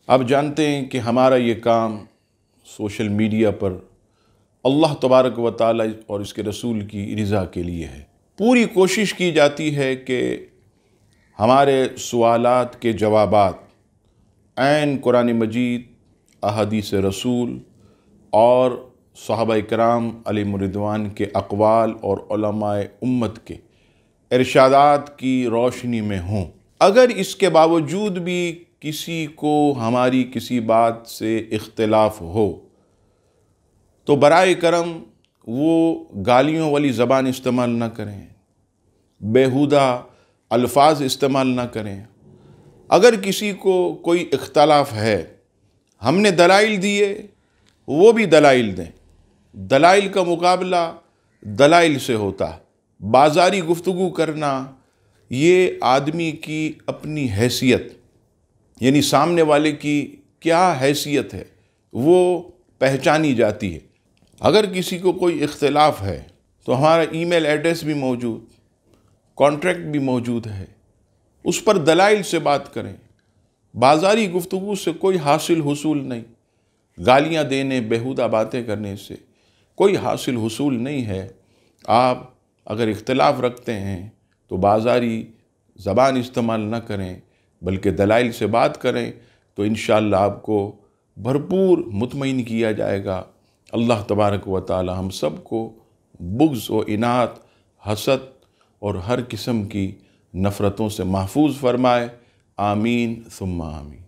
آپ جانتے ہیں کہ ہمارا یہ کام سوشل میڈیا پر اللہ تبارک و تعالی اور اس کے رسول کی رضا کے لیے ہے۔ پوری کوشش کی جاتی ہے کہ ہمارے سوالات کے جوابات عین قرآن مجید، احادیث رسول اور صحابہ کرام علیہم الرضوان کے اقوال اور علماء امت کے ارشادات کی روشنی میں ہوں۔ اگر اس کے باوجود بھی کسی کو ہماری کسی بات سے اختلاف ہو تو برائے کرم وہ گالیوں والی زبان استعمال نہ کریں، بیہودہ الفاظ استعمال نہ کریں۔ اگر کسی کو کوئی اختلاف ہے، ہم نے دلائل دیے، وہ بھی دلائل دیں۔ دلائل کا مقابلہ دلائل سے ہوتا ہے۔ بازاری گفتگو کرنا یہ آدمی کی اپنی حیثیت، یعنی سامنے والے کی کیا حیثیت ہے، وہ پہچانی جاتی ہے۔ اگر کسی کو کوئی اختلاف ہے تو ہمارا ای میل ایڈریس بھی موجود، کانٹریکٹ بھی موجود ہے، اس پر دلائل سے بات کریں۔ بازاری گفتگو سے کوئی حاصل حصول نہیں، گالیاں دینے، بیہودہ باتیں کرنے سے کوئی حاصل حصول نہیں ہے۔ آپ اگر اختلاف رکھتے ہیں تو بازاری زبان استعمال نہ کریں بلکہ دلائل سے بات کریں، تو انشاءاللہ آپ کو بھرپور مطمئن کیا جائے گا۔ اللہ تبارک و تعالی ہم سب کو بغض و اناد، حسد اور ہر قسم کی نفرتوں سے محفوظ فرمائے۔ آمین ثم آمین۔